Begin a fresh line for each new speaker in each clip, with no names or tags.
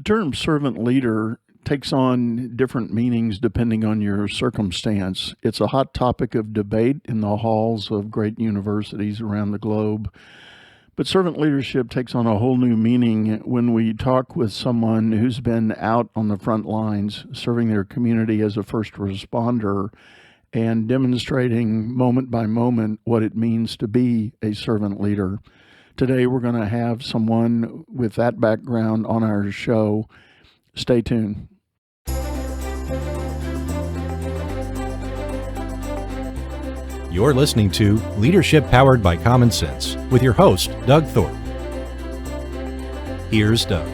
term servant leader takes on different meanings depending on your circumstance. It's a hot topic of debate in the halls of great universities around the globe. But servant leadership takes on a whole new meaning when we talk with someone who's been out on the front lines, serving their community as a first responder and demonstrating moment by moment what it means to be a servant leader. Today, we're going to have someone with that background on our show. Stay tuned.
You're listening to Leadership Powered by Common Sense with your host, Doug Thorpe. Here's Doug.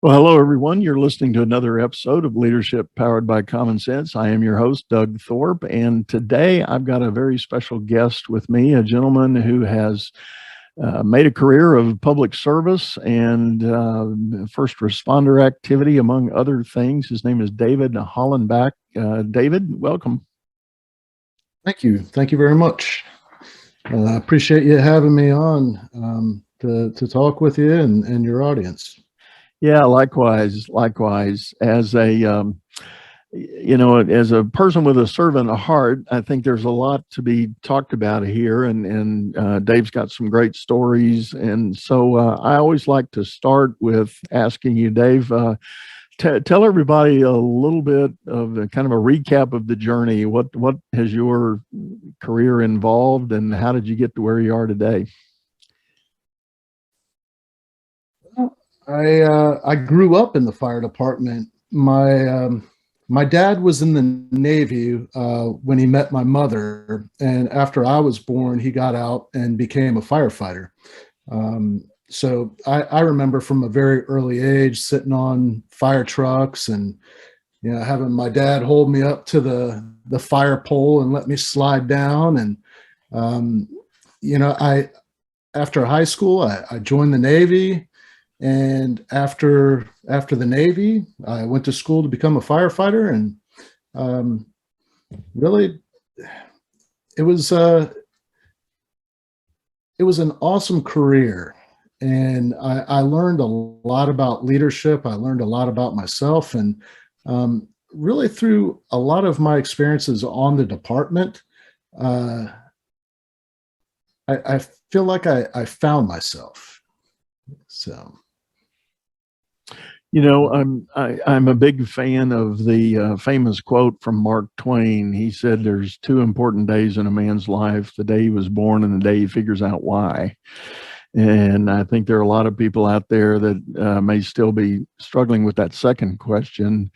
Well, hello, everyone. You're listening to another episode of Leadership Powered by Common Sense. I am your host, Doug Thorpe, and today I've got a very special guest with me, a gentleman who has made a career of public service and first responder activity, among other things. His name is David Hollenbach. David, welcome.
Thank you. Thank you very much. I appreciate you having me on to talk with you and your audience.
Yeah, likewise. As a as a person with a servant heart, I think there's a lot to be talked about here, and Dave's got some great stories. And so I always like to start with asking you, Dave, tell everybody a little bit of kind of a recap of the journey. What has your career involved, and how did you get to where you are today?
I grew up in the fire department. My dad was in the Navy when he met my mother, and after I was born, he got out and became a firefighter. So I remember from a very early age sitting on fire trucks and having my dad hold me up to the fire pole and let me slide down. And after high school, I joined the Navy. And after the Navy, I went to school to become a firefighter, and really, it was an awesome career. And I learned a lot about leadership. I learned a lot about myself, and really through a lot of my experiences on the department, I feel like I found myself. So.
I'm a big fan of the famous quote from Mark Twain. He said, "There's two important days in a man's life: the day he was born and the day he figures out why." And I think there are a lot of people out there that may still be struggling with that second question.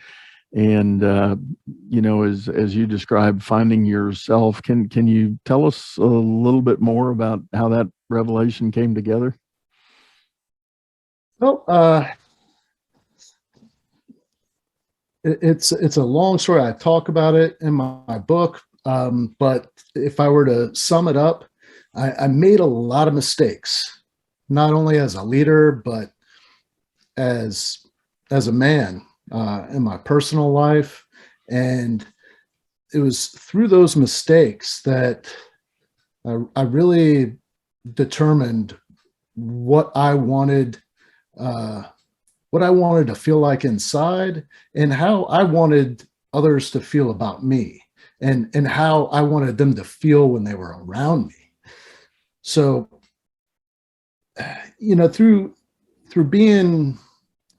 And as you described, finding yourself, can you tell us a little bit more about how that revelation came together?
Well, it's a long story. I talk about it in my book, but if I were to sum it up, I made a lot of mistakes, not only as a leader, but as a man in my personal life. And it was through those mistakes that I really determined what I wanted to feel like inside, and how I wanted others to feel about me, and how I wanted them to feel when they were around me. So, through being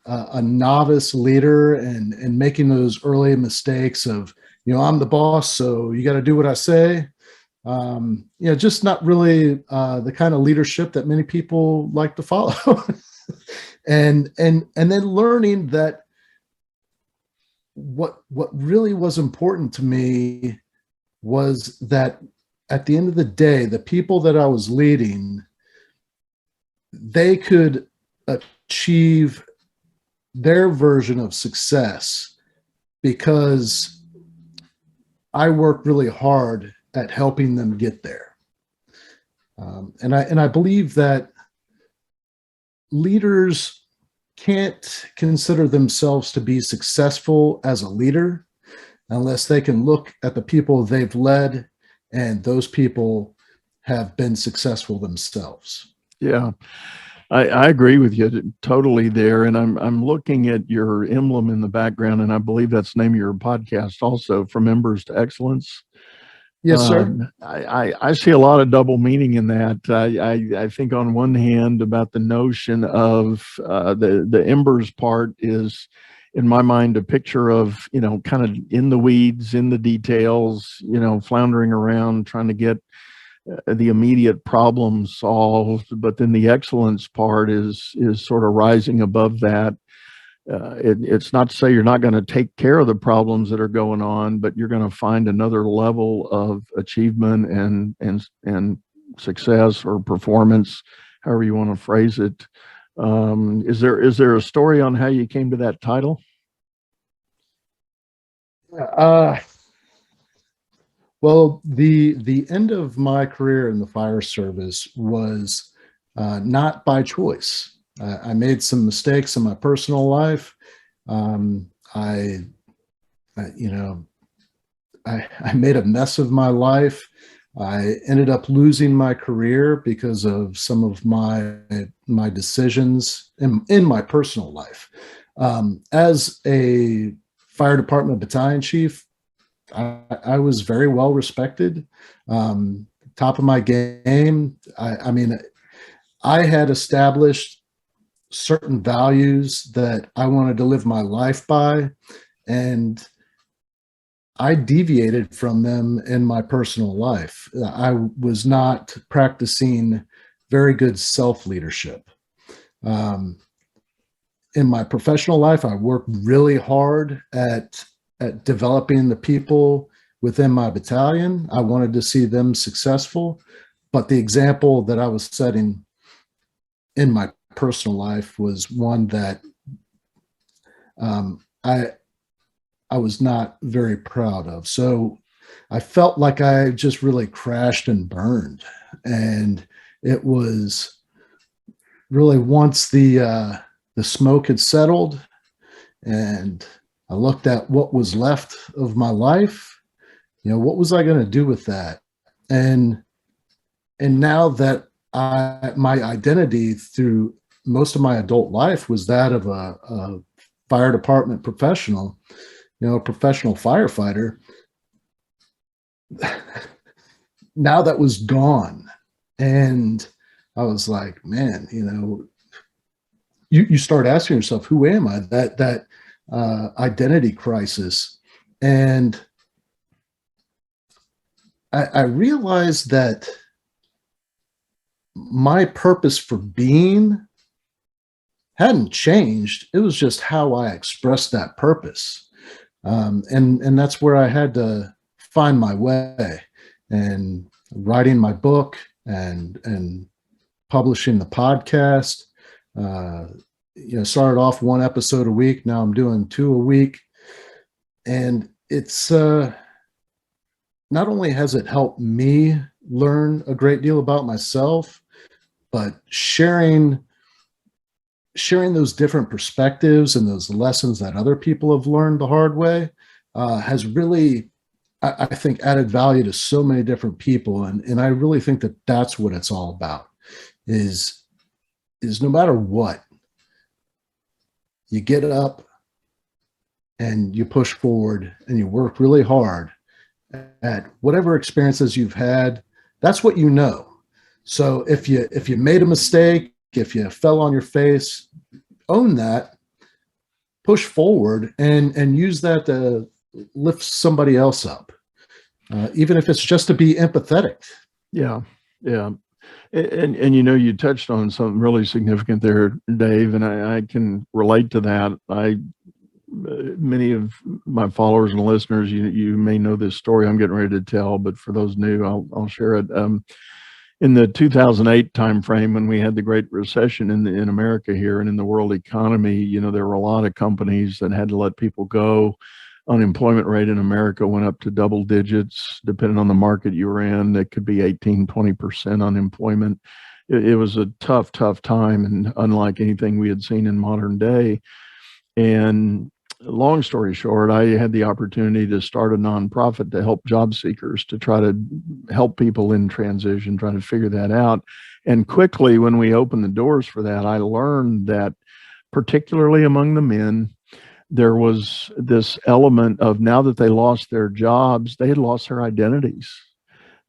a novice leader and making those early mistakes of, I'm the boss, so you got to do what I say. Just not really the kind of leadership that many people like to follow. And then learning that what really was important to me was that at the end of the day, the people that I was leading, they could achieve their version of success because I worked really hard at helping them get there. And I believe that leaders can't consider themselves to be successful as a leader unless they can look at the people they've led and those people have been successful themselves.
Yeah. I agree with you totally there. And I'm looking at your emblem in the background, and I believe that's the name of your podcast also, From Embers to Excellence.
Yes, sir.
I see a lot of double meaning in that. I think on one hand about the notion of the embers part is, in my mind, a picture of, kind of in the weeds, in the details, floundering around trying to get the immediate problem solved. But then the excellence part is sort of rising above that. It's not to say you're not going to take care of the problems that are going on, but you're going to find another level of achievement and success or performance, however you want to phrase it. Is there a story on how you came to that title?
Uh, well, the end of my career in the fire service was not by choice. I made some mistakes in my personal life. Um, I, you know, I made a mess of my life. I ended up losing my career because of some of my decisions in my personal life. As a fire department battalion chief, I was very well respected, top of my game. I mean, I had established certain values that I wanted to live my life by, and I deviated from them in my personal life. I was not practicing very good self leadership. Um, in my professional life, I worked really hard at developing the people within my battalion. I wanted to see them successful, but the example that I was setting in my personal life was one that I was not very proud of. So I felt like I just really crashed and burned, and it was really once the smoke had settled, and I looked at what was left of my life. What was I going to do with that? And now that my identity through most of my adult life was that of a fire department professional, a professional firefighter. Now that was gone, and I was like, man, you start asking yourself, who am I? That identity crisis. And I realized that my purpose for being hadn't changed. It was just how I expressed that purpose. And that's where I had to find my way. And writing my book and publishing the podcast, started off one episode a week. Now I'm doing two a week. And it's not only has it helped me learn a great deal about myself, but sharing those different perspectives and those lessons that other people have learned the hard way has really, I think, added value to so many different people. And I really think that that's what it's all about, is no matter what, you get up and you push forward and you work really hard at whatever experiences you've had. That's what you know. So if you made a mistake, if you fell on your face, own that, push forward, and use that to lift somebody else up, even if it's just to be empathetic.
Yeah, yeah. And you touched on something really significant there, Dave, and I can relate to that. Many of my followers and listeners, you may know this story I'm getting ready to tell, but for those new, I'll share it. In the 2008 timeframe, when we had the Great Recession in America here and in the world economy, there were a lot of companies that had to let people go. Unemployment rate in America went up to double digits, depending on the market you were in. It could be 18, 20% unemployment. It was a tough time, and unlike anything we had seen in modern day. And long story short, I had the opportunity to start a nonprofit to help job seekers, to try to help people in transition, trying to figure that out. And quickly, when we opened the doors for that, I learned that, particularly among the men, there was this element of, now that they lost their jobs, they had lost their identities.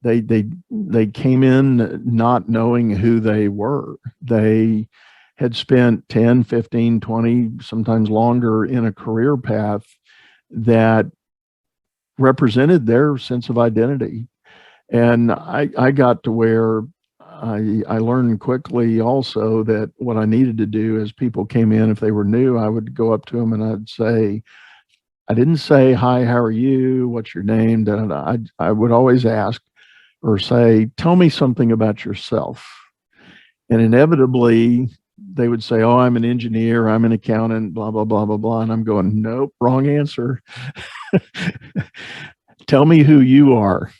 They came in not knowing who they were. They had spent 10, 15, 20, sometimes longer in a career path that represented their sense of identity. And I got to where I learned quickly also that what I needed to do, as people came in, if they were new, I would go up to them and I'd say, I didn't say, hi, how are you? What's your name? I would always ask or say, tell me something about yourself. And inevitably, they would say, oh, I'm an engineer, I'm an accountant, blah, blah, blah, blah, blah. And I'm going, nope, wrong answer. Tell me who you are.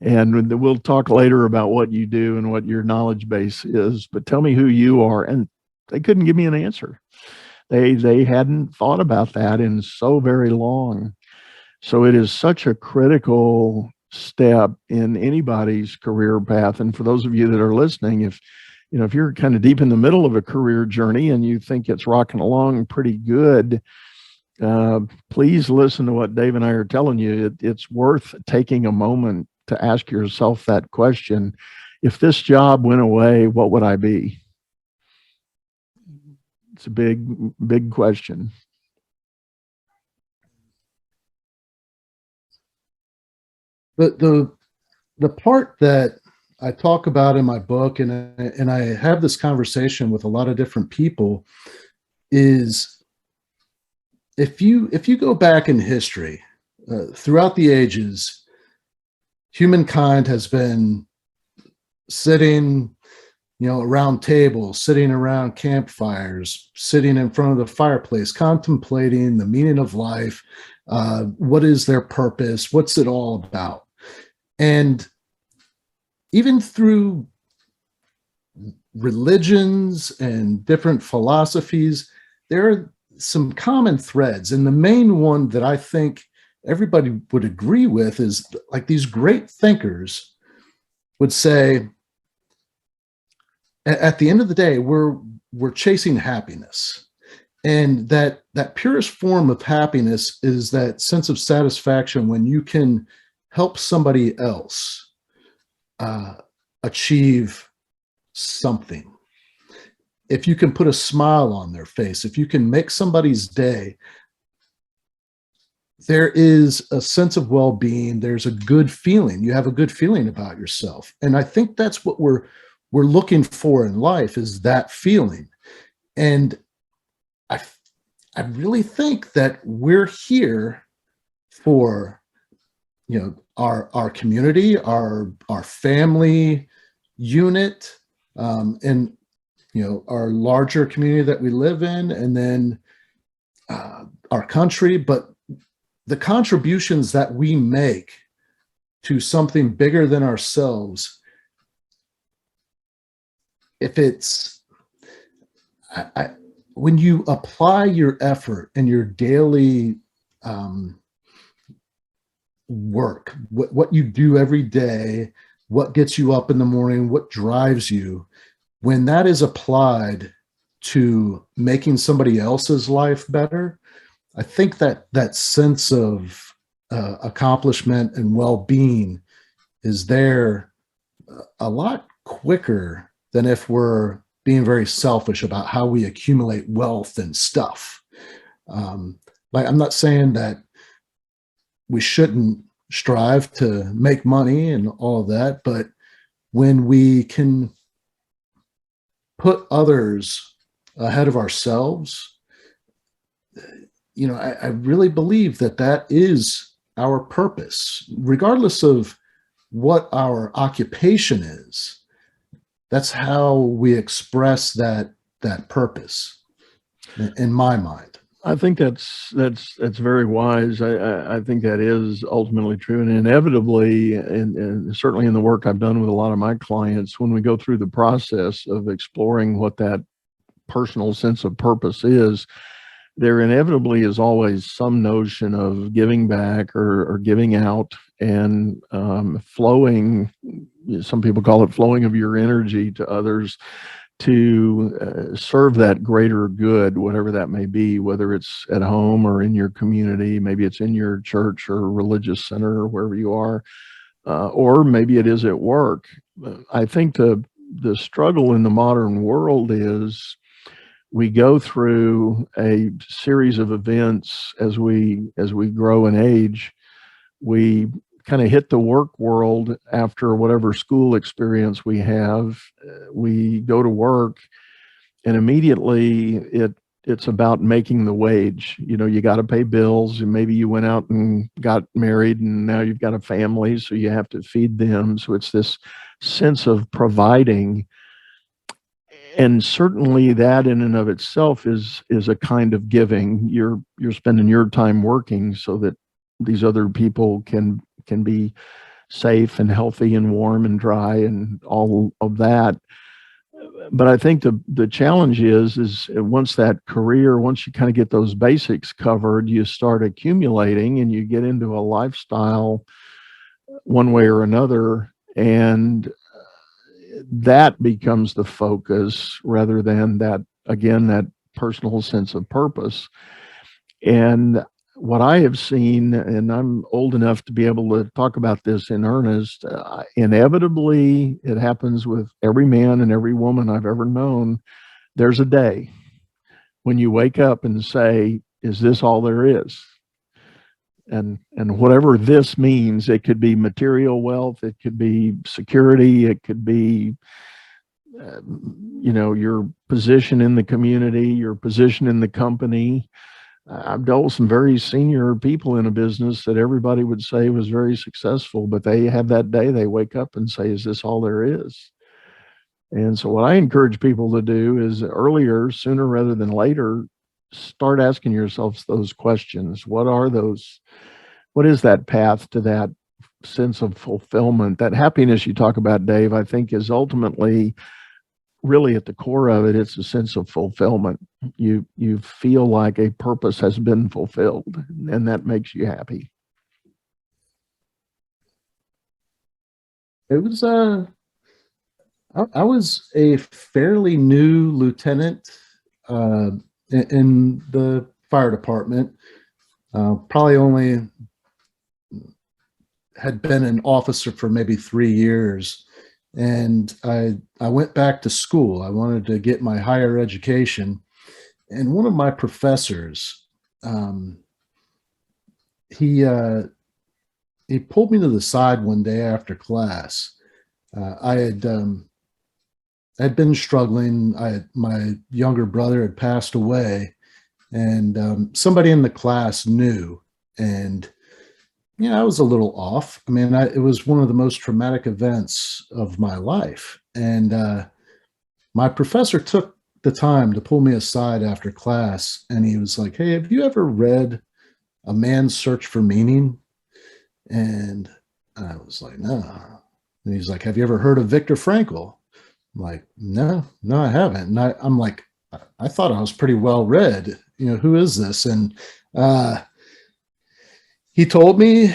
And we'll talk later about what you do and what your knowledge base is, but tell me who you are. And they couldn't give me an answer. They hadn't thought about that in so very long. So it is such a critical step in anybody's career path. And for those of you that are listening, if you're kind of deep in the middle of a career journey and you think it's rocking along pretty good, please listen to what Dave and I are telling you. It's worth taking a moment to ask yourself that question. If this job went away, what would I be? It's a big, big question.
The part that I talk about in my book, and I have this conversation with a lot of different people, is if you go back in history, throughout the ages, humankind has been sitting, around tables, sitting around campfires, sitting in front of the fireplace, contemplating the meaning of life. What is their purpose? What's it all about? And even through religions and different philosophies, there are some common threads. And the main one that I think everybody would agree with is, like, these great thinkers would say, at the end of the day, we're chasing happiness. And that purest form of happiness is that sense of satisfaction when you can help somebody else achieve something. If you can put a smile on their face, if you can make somebody's day, there is a sense of well-being. There's a good feeling. You have a good feeling about yourself. And I think that's what we're looking for in life, is that feeling. And I really think that we're here for, our community, our family unit, and, our larger community that we live in, and then our country. But the contributions that we make to something bigger than ourselves, if it's, when you apply your effort and your daily work, what you do every day, what gets you up in the morning, what drives you, when that is applied to making somebody else's life better, I think that sense of accomplishment and well-being is there a lot quicker than if we're being very selfish about how we accumulate wealth and stuff. Like, I'm not saying that we shouldn't strive to make money and all of that, but when we can put others ahead of ourselves, I really believe that is our purpose, regardless of what our occupation is. That's how we express that purpose, in my mind.
I think that's very wise. I think that is ultimately true, and inevitably, and certainly in the work I've done with a lot of my clients, when we go through the process of exploring what that personal sense of purpose is, there inevitably is always some notion of giving back or giving out and flowing. Some people call it flowing of your energy to others to serve that greater good, whatever that may be, whether it's at home or in your community, maybe it's in your church or religious center or wherever you are, or maybe it is at work. I think the struggle in the modern world is we go through a series of events as we grow in age. We kind of hit the work world after whatever school experience we have. We go to work, and immediately it's about making the wage. You got to pay bills, and maybe you went out and got married, and now you've got a family, so you have to feed them. So it's this sense of providing. And certainly that in and of itself is a kind of giving. You're spending your time working so that these other people can be safe and healthy and warm and dry and all of that. But I think the challenge is once you kind of get those basics covered, you start accumulating and you get into a lifestyle one way or another, and that becomes the focus rather than that personal sense of purpose. And what I have seen, and I'm old enough to be able to talk about this in earnest, inevitably it happens with every man and every woman I've ever known. There's a day when you wake up and say, is this all there is? And whatever this means, it could be material wealth, it could be security, it could be your position in the community, your position in the company. I've dealt with some very senior people in a business that everybody would say was very successful, but they have that day they wake up and say, is this all there is? And so what I encourage people to do is earlier, sooner rather than later, start asking yourselves those questions. What is that path to that sense of fulfillment? That happiness you talk about, Dave, I think is ultimately really at the core of it. It's a sense of fulfillment. You feel like a purpose has been fulfilled, and that makes you happy.
It was I was a fairly new lieutenant in the fire department. Probably only had been an officer for maybe 3 years. And I went back to school. I wanted to get my higher education. And one of my professors, he pulled me to the side one day after class. I had been struggling. My younger brother had passed away, and somebody in the class knew. And I was a little off. I mean, it was one of the most traumatic events of my life. And my professor took the time to pull me aside after class, and he was like, "Hey, have you ever read A Man's Search for Meaning?" And I was like, "No." And he's like, "Have you ever heard of Viktor Frankl?" I'm like, no, I haven't. And I'm like, I thought I was pretty well read. Who is this? And he told me,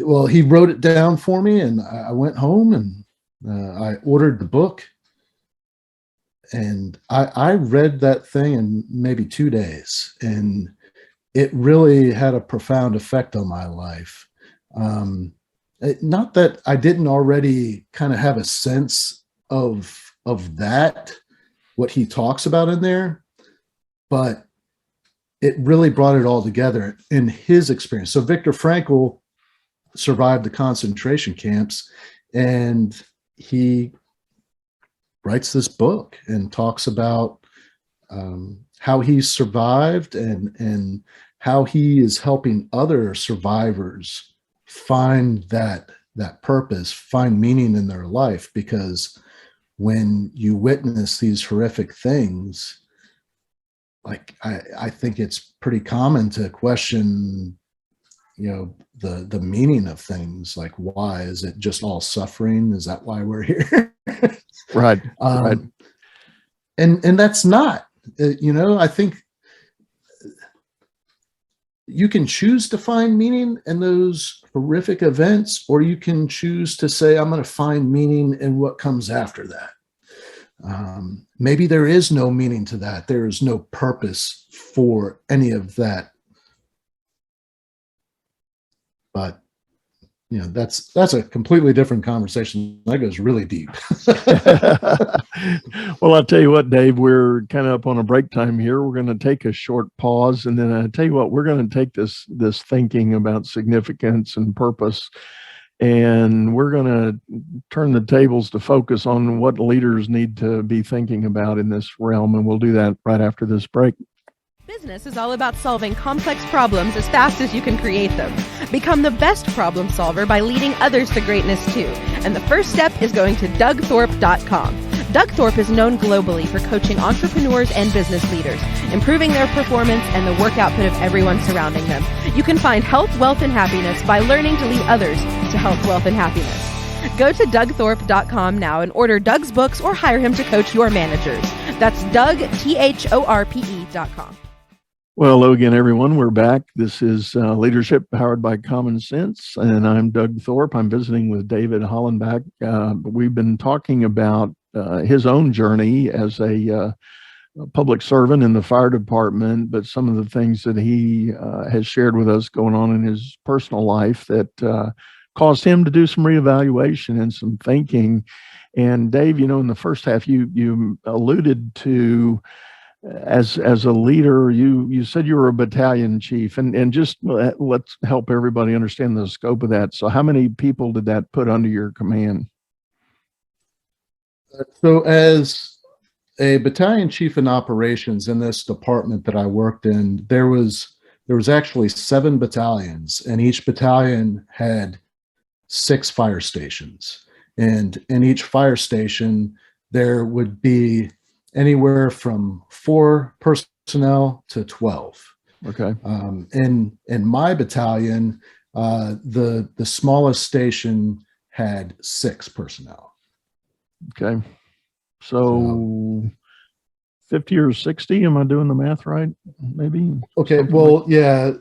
well, he wrote it down for me, and I went home and I ordered the book, and I read that thing in maybe 2 days, and it really had a profound effect on my life. Not that I didn't already kind of have a sense of that, what he talks about in there, but it really brought it all together in his experience. So Viktor Frankl survived the concentration camps, and he writes this book and talks about how he survived and how he is helping other survivors find that purpose, find meaning in their life. Because when you witness these horrific things, like I think it's pretty common to question, the meaning of things. Like, why is it just all suffering? Is that why we're here?
Right. Right.
And that's not, I think you can choose to find meaning in those horrific events, or you can choose to say, I'm going to find meaning in what comes after that. Maybe there is no meaning to that. There is no purpose for any of that. But that's a completely different conversation. That goes really deep.
Well, I'll tell you what, Dave, we're kind of up on a break time here. We're going to take a short pause, and then I tell you what, we're going to take this thinking about significance and purpose, and we're going to turn the tables to focus on what leaders need to be thinking about in this realm, and we'll do that right after this break.
Business is all about solving complex problems as fast as you can create them. Become the best problem solver by leading others to greatness too. And the first step is going to DougThorpe.com. Doug Thorpe is known globally for coaching entrepreneurs and business leaders, improving their performance and the work output of everyone surrounding them. You can find health, wealth, and happiness by learning to lead others to health, wealth, and happiness. Go to DougThorpe.com now and order Doug's books or hire him to coach your managers. That's DougThorpe.com.
Well, hello again, everyone. We're back. This is Leadership Powered by Common Sense, and I'm Doug Thorpe. I'm visiting with David Hollenbach. We've been talking about his own journey as a public servant in the fire department, but some of the things that he has shared with us going on in his personal life that caused him to do some reevaluation and some thinking. And Dave, in the first half, you alluded to, as a leader, you said you were a battalion chief, and just let's help everybody understand the scope of that. So how many people did that put under your command?
So as a battalion chief in operations in this department that I worked in, there was actually 7 battalions, and each battalion had 6 fire stations. And in each fire station, there would be anywhere from 4 personnel to 12.
Okay.
In my battalion, the smallest station had 6 personnel.
Okay. So 50 or 60, am I doing the math right? Maybe.
Okay. Well, yeah.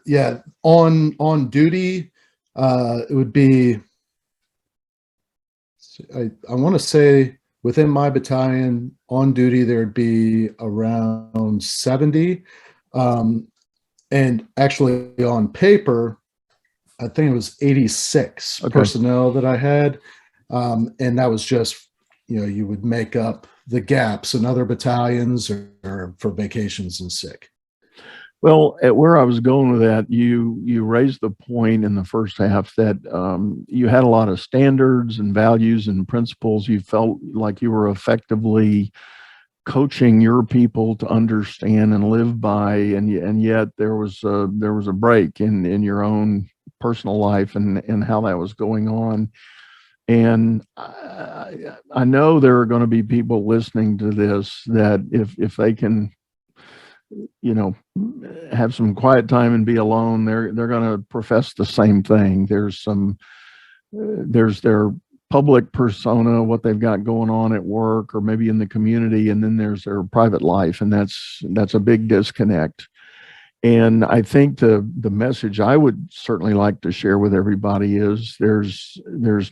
On duty, it would be, I want to say, within my battalion, on duty, there'd be around 70. And actually on paper, I think it was 86 personnel that I had. And that was just, you would make up the gaps in other battalions or for vacations and sick.
Well, at where I was going with that, you raised the point in the first half that you had a lot of standards and values and principles. You felt like you were effectively coaching your people to understand and live by, and yet there was a break in your own personal life and how that was going on. And I know there are going to be people listening to this that if they can, have some quiet time and be alone, they're going to profess the same thing. There's their public persona, what they've got going on at work or maybe in the community, and then there's their private life, and that's a big disconnect. And I think the message I would certainly like to share with everybody is there's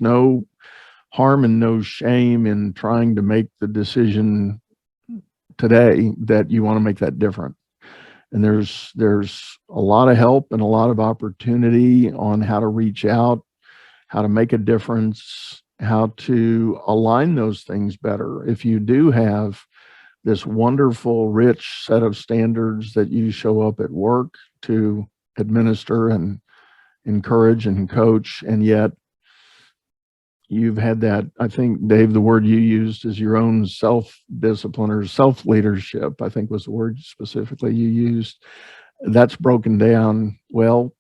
no harm and no shame in trying to make the decision today that you want to make that different. And there's a lot of help and a lot of opportunity on how to reach out, how to make a difference, how to align those things better. If you do have this wonderful, rich set of standards that you show up at work to administer and encourage and coach, and yet you've had that, I think, Dave, the word you used is your own self-discipline or self-leadership, I think was the word specifically you used. That's broken down. Well,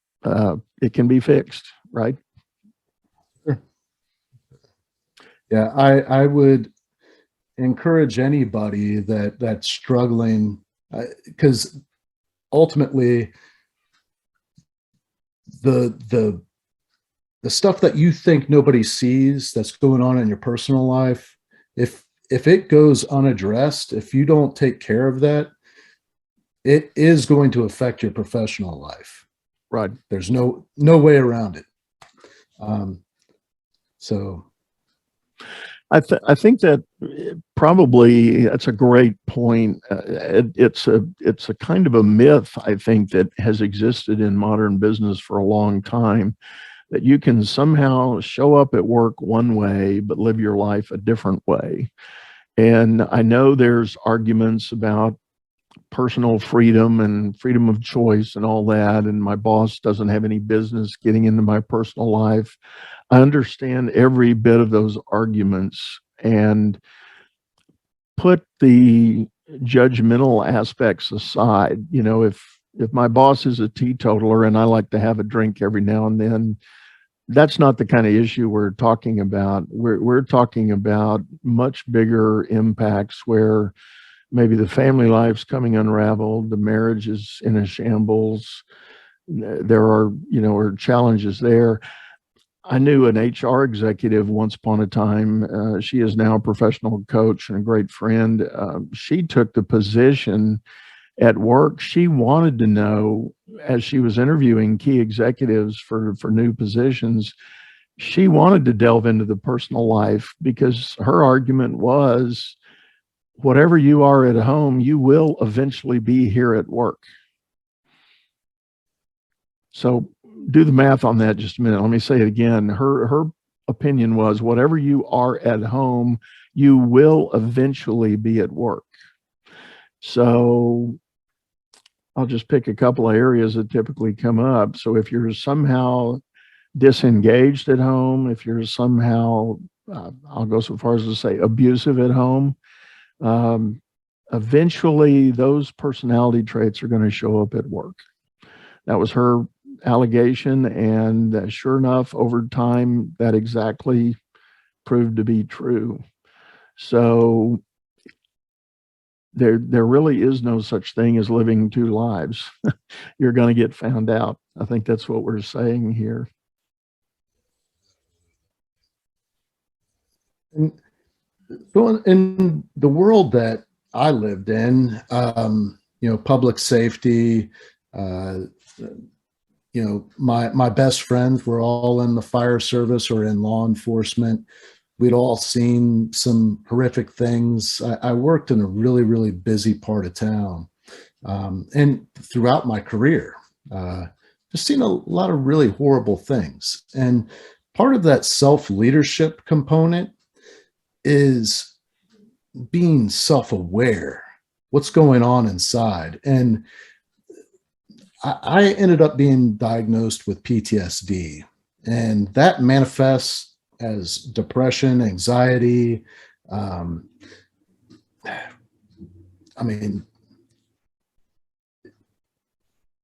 it can be fixed, right?
Sure. Yeah, I would encourage anybody that's struggling, because ultimately the stuff that you think nobody sees that's going on in your personal life, if it goes unaddressed, if you don't take care of that, it is going to affect your professional life.
Right.
There's no way around it. So
I think that probably that's a great point. It's a kind of a myth, I think, that has existed in modern business for a long time, that you can somehow show up at work one way but live your life a different way. And I know there's arguments about personal freedom and freedom of choice and all that, and my boss doesn't have any business getting into my personal life. I understand every bit of those arguments, and put the judgmental aspects aside. You know, if my boss is a teetotaler and I like to have a drink every now and then, that's not the kind of issue we're talking about. We're talking about much bigger impacts where maybe the family life's coming unraveled, the marriage is in a shambles. There are, are challenges there. I knew an HR executive once upon a time. She is now a professional coach and a great friend. She took the position at work. She wanted to know, as she was interviewing key executives for new positions, she wanted to delve into the personal life, because her argument was, whatever you are at home, you will eventually be here at work. So do the math on that just a minute. Let me say it again. Her opinion was, whatever you are at home, you will eventually be at work. So I'll just pick a couple of areas that typically come up. So if you're somehow disengaged at home, if you're somehow, I'll go so far as to say abusive at home, eventually those personality traits are going to show up at work. That was her allegation, and sure enough, over time, that exactly proved to be true. So there really is no such thing as living two lives. You're going to get found out. I think that's what we're saying here.
And so in the world that I lived in, public safety, my best friends were all in the fire service or in law enforcement. We'd all seen some horrific things. I worked in a really, really busy part of town. And throughout my career, just seen a lot of really horrible things. And part of that self-leadership component is being self-aware, what's going on inside. And I ended up being diagnosed with PTSD, and that manifests as depression, anxiety.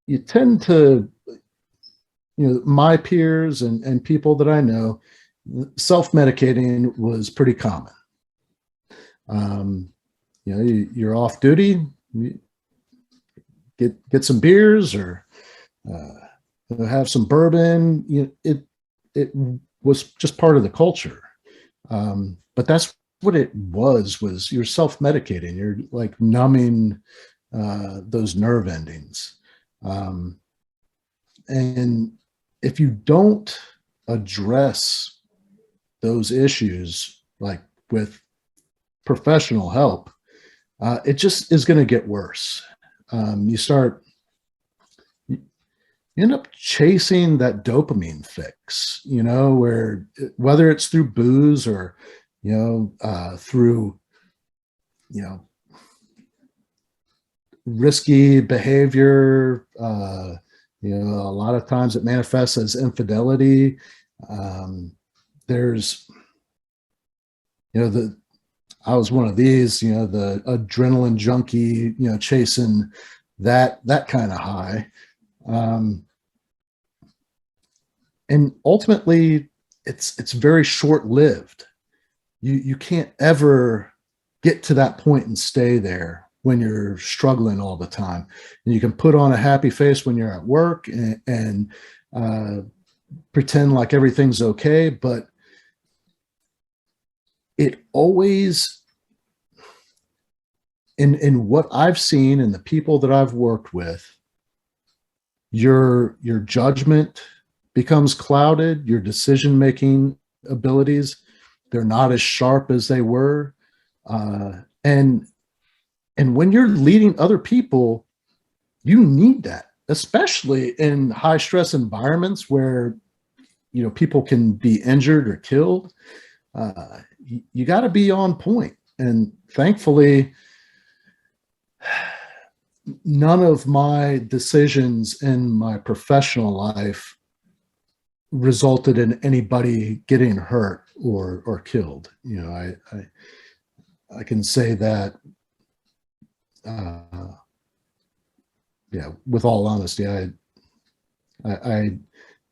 You tend to, my peers and people that I know, self-medicating was pretty common. You're off duty, get some beers or have some bourbon. It was just part of the culture. But that's what it was you're self-medicating. You're like numbing those nerve endings. And if you don't address those issues, like with professional help, it just is going to get worse. You end up chasing that dopamine fix, where whether it's through booze or, through, risky behavior. A lot of times it manifests as infidelity. There's, I was one of these, the adrenaline junkie, chasing that kind of high. And ultimately it's very short-lived. You can't ever get to that point and stay there when you're struggling all the time. And you can put on a happy face when you're at work and pretend like everything's okay, but it always, in what I've seen and the people that I've worked with, your judgment becomes clouded, your decision-making abilities, they're not as sharp as they were. And when you're leading other people, you need that, especially in high stress environments where, people can be injured or killed. You got to be on point. And thankfully, none of my decisions in my professional life resulted in anybody getting hurt or killed. I can say that, with all honesty, I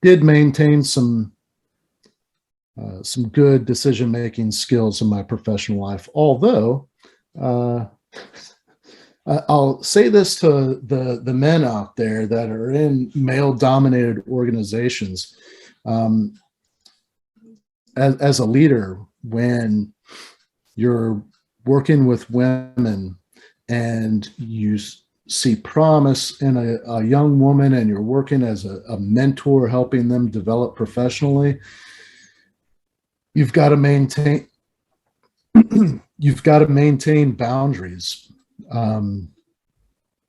did maintain some good decision-making skills in my professional life. Although, I'll say this to the men out there that are in male-dominated organizations. As a leader, when you're working with women and you see promise in a young woman and you're working as a mentor, helping them develop professionally, you've got to maintain boundaries.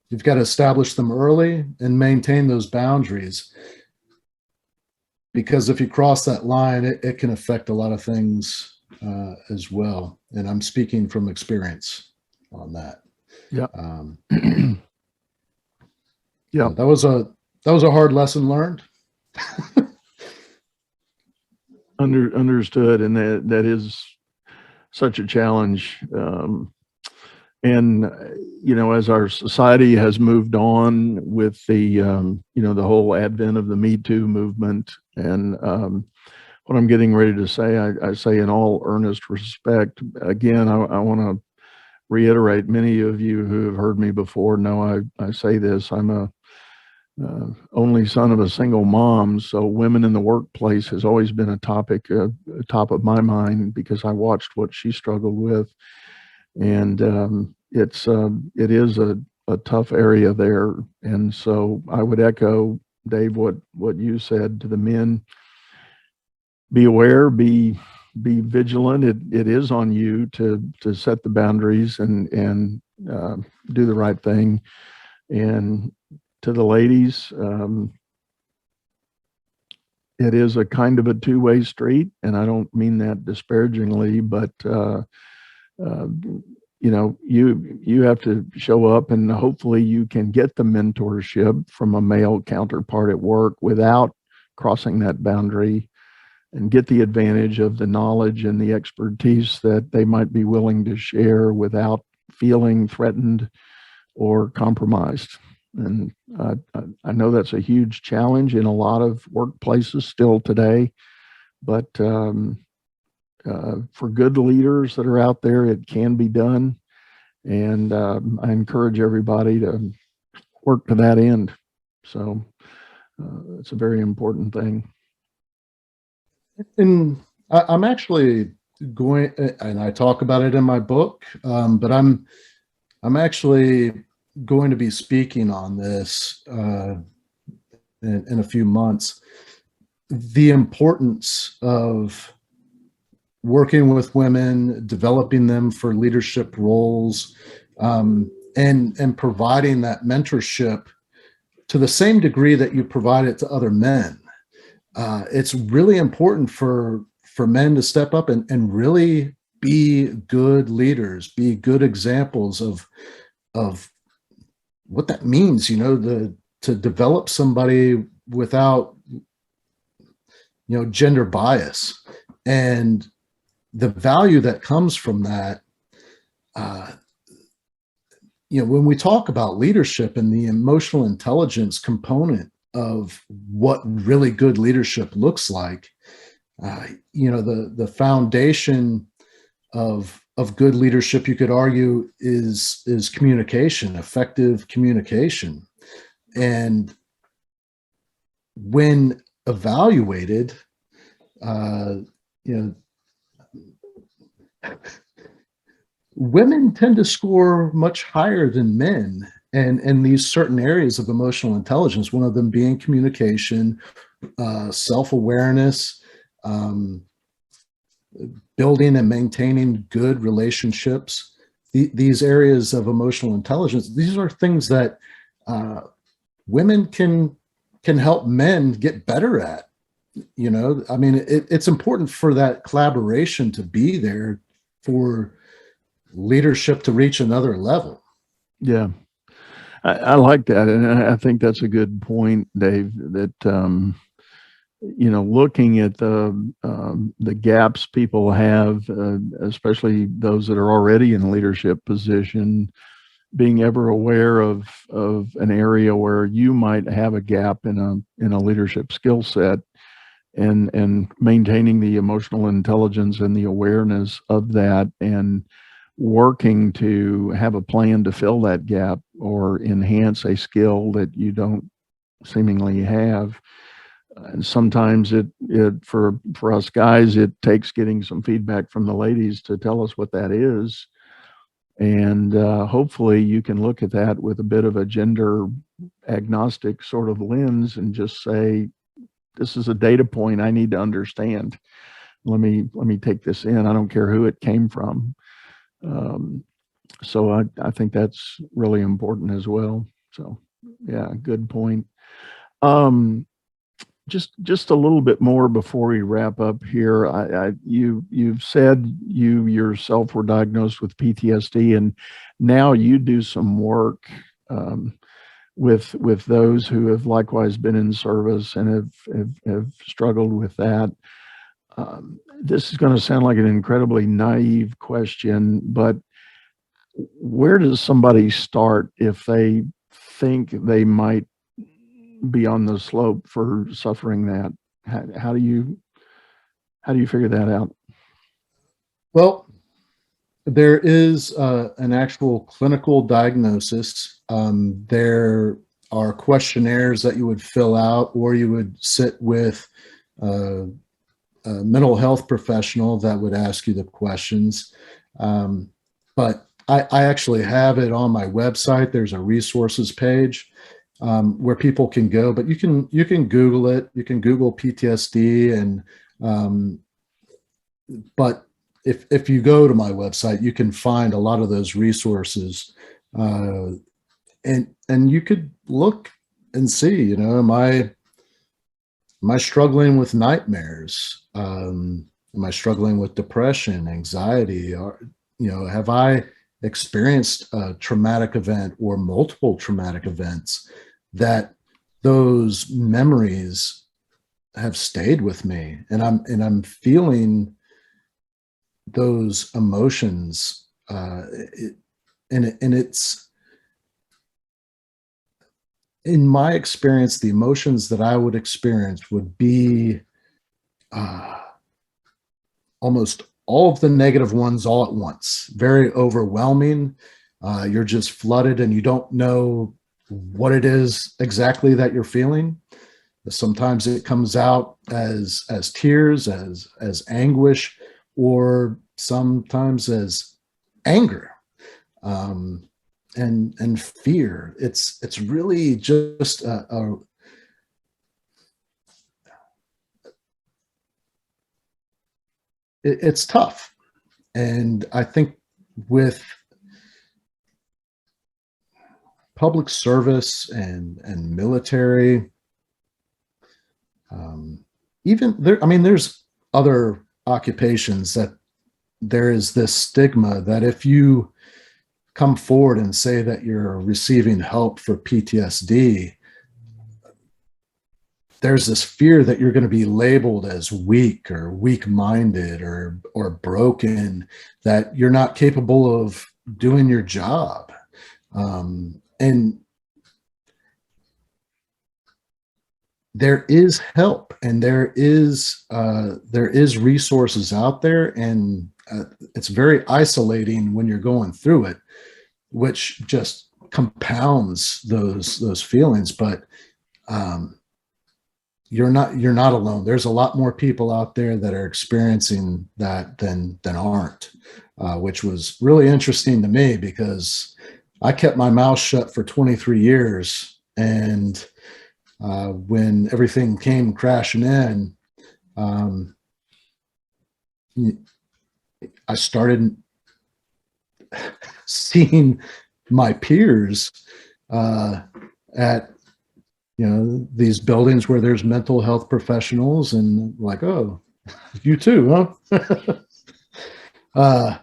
You've got to establish them early and maintain those boundaries, because if you cross that line, it can affect a lot of things as well. And I'm speaking from experience on that.
Yeah.
Yeah. That was a hard lesson learned.
Understood. And that is such a challenge. And, as our society has moved on with the, the whole advent of the Me Too movement, and what I'm getting ready to say, I say in all earnest respect, again, I want to reiterate, many of you who have heard me before know I say this, I'm a only son of a single mom, so women in the workplace has always been a topic, top of my mind, because I watched what she struggled with. And it is a tough area there. And so I would echo, Dave, what you said to the men. Be aware, be vigilant. It is on you to set the boundaries and do the right thing. And to the ladies, it is a kind of a two-way street, and I don't mean that disparagingly, but you have to show up, and hopefully you can get the mentorship from a male counterpart at work without crossing that boundary, and get the advantage of the knowledge and the expertise that they might be willing to share without feeling threatened or compromised. And I know that's a huge challenge in a lot of workplaces still today, but for good leaders that are out there, it can be done. And I encourage everybody to work to that end. So it's a very important thing.
And I'm actually going, and I talk about it in my book, but I'm actually going to be speaking on this in a few months. The importance of working with women, developing them for leadership roles, and providing that mentorship to the same degree that you provide it to other men. It's really important for men to step up and really be good leaders, be good examples of what that means, to develop somebody without, gender bias, and the value that comes from that. When we talk about leadership and the emotional intelligence component of what really good leadership looks like, the foundation of good leadership, you could argue, is communication, effective communication. And when evaluated, women tend to score much higher than men. and these certain areas of emotional intelligence, one of them being communication, self-awareness, building and maintaining good relationships. These areas of emotional intelligence, these are things that women can help men get better at. You know, I mean, it's important for that collaboration to be there for leadership to reach another level.
Yeah. I like that. And I think that's a good point, Dave, that, looking at the gaps people have, especially those that are already in a leadership position, being ever aware of an area where you might have a gap in a leadership skill set, and maintaining the emotional intelligence and the awareness of that, and working to have a plan to fill that gap or enhance a skill that you don't seemingly have. And sometimes it for us guys, it takes getting some feedback from the ladies to tell us what that is. And hopefully you can look at that with a bit of a gender agnostic sort of lens and just say, this is a data point I need to understand. Let me take this in. I don't care who it came from. So I think that's really important as well. So yeah, good point. Just a little bit more before we wrap up here. You've said you yourself were diagnosed with PTSD, and now you do some work with those who have likewise been in service and have struggled with that. This is going to sound like an incredibly naive question, but where does somebody start if they think they might be on the slope for suffering that? How do you figure that out?
Well, there is an actual clinical diagnosis. There are questionnaires that you would fill out, or you would sit with a mental health professional that would ask you the questions. But I actually have it on my website. There's a resources page where people can go, but you can Google it. You can Google PTSD, and but if you go to my website, you can find a lot of those resources, and you could look and see, am I struggling with nightmares? Am I struggling with depression, anxiety? Or, have I experienced a traumatic event or multiple traumatic events that those memories have stayed with me, and I'm feeling those emotions, and it's, in my experience, the emotions that I would experience would be almost all of the negative ones all at once. Very overwhelming. You're just flooded and you don't know what it is exactly that you're feeling. Sometimes it comes out as tears, as anguish, or sometimes as anger, and fear. It's really just it's tough. And I think with public service and military, even there, there's other occupations that there is this stigma that if you come forward and say that you're receiving help for PTSD, there's this fear that you're going to be labeled as weak or weak-minded or broken, that you're not capable of doing your job. And there is help, and there is resources out there, and it's very isolating when you're going through it, which just compounds those feelings. But you're not alone. There's a lot more people out there that are experiencing that than aren't, which was really interesting to me, because I kept my mouth shut for 23 years. And when everything came crashing in, I started seeing my peers at these buildings where there's mental health professionals, and like, oh, you too, huh?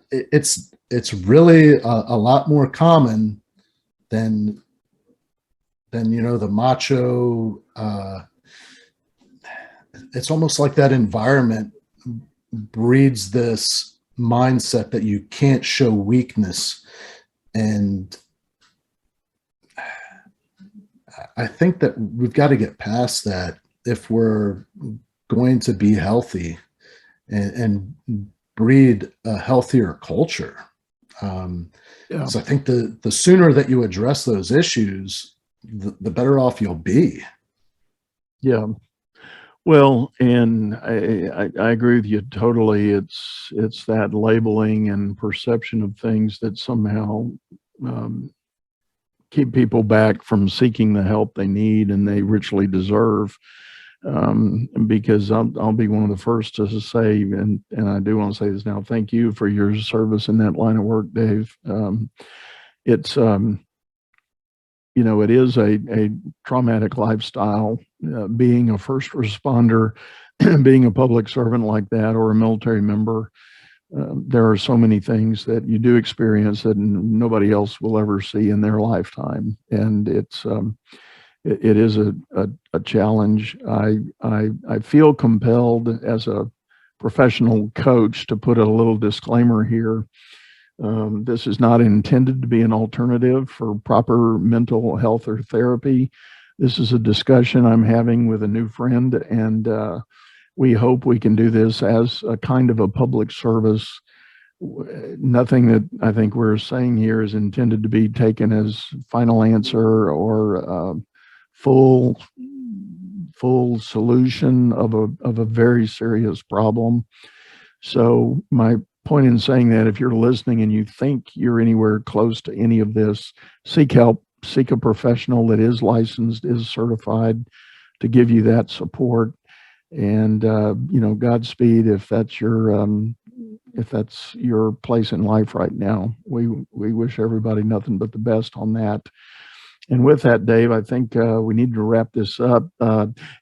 It's really a lot more common than the macho. It's almost like that environment breeds this mindset that you can't show weakness. And I think that we've got to get past that if we're going to be healthy and breed a healthier culture. So I think the sooner that you address those issues, the better off you'll be.
Yeah. Well, and I agree with you totally. It's that labeling and perception of things that somehow keep people back from seeking the help they need and they richly deserve. Because I'll be one of the first to say, and I do want to say this now, thank you for your service in that line of work, Dave. It's it is a traumatic lifestyle, being a first responder, being a public servant like that, or a military member. There are so many things that you do experience that nobody else will ever see in their lifetime. And it is a challenge. I feel compelled as a professional coach to put a little disclaimer here. This is not intended to be an alternative for proper mental health or therapy. This is a discussion I'm having with a new friend, and we hope we can do this as a kind of a public service. Nothing that I think we're saying here is intended to be taken as final answer or full solution of a very serious problem. So my point in saying that, if you're listening and you think you're anywhere close to any of this, seek help, seek a professional that is licensed, is certified to give you that support. And Godspeed if that's your place in life right now. We wish everybody nothing but the best on that. And with that, Dave, I think we need to wrap this up.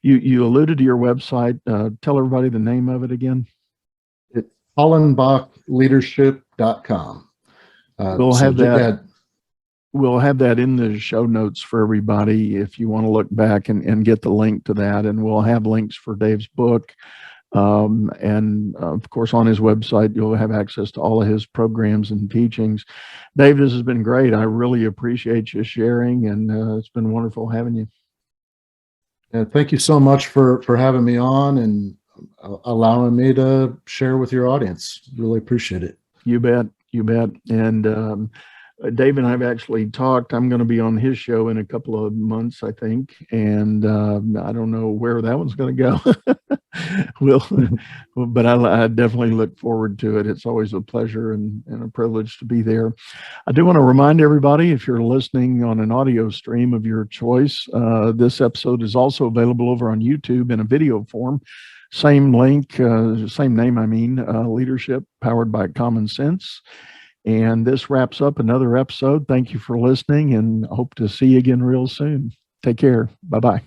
You alluded to your website. Tell everybody the name of it again.
It's HollenbachLeadership.com.
We'll have that in the show notes for everybody if you want to look back and get the link to that. And we'll have links for Dave's book. And of course, on his website, you'll have access to all of his programs and teachings. Dave, this has been great. I really appreciate you sharing, and it's been wonderful having you.
Thank you so much for having me on and allowing me to share with your audience. Really appreciate it.
You bet. And Dave and I have actually talked. I'm going to be on his show in a couple of months, I think, and I don't know where that one's going to go. But I definitely look forward to it. It's always a pleasure and a privilege to be there. I do want to remind everybody, if you're listening on an audio stream of your choice, this episode is also available over on YouTube in a video form. Same link, same name, Leadership Powered by Common Sense. And this wraps up another episode. Thank you for listening, and hope to see you again real soon. Take care. Bye-bye.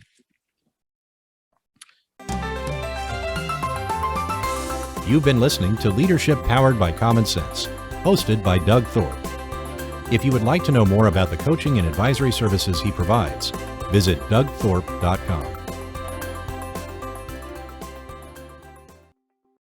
You've been listening to Leadership Powered by Common Sense, hosted by Doug Thorpe. If you would like to know more about the coaching and advisory services he provides, visit dougthorpe.com.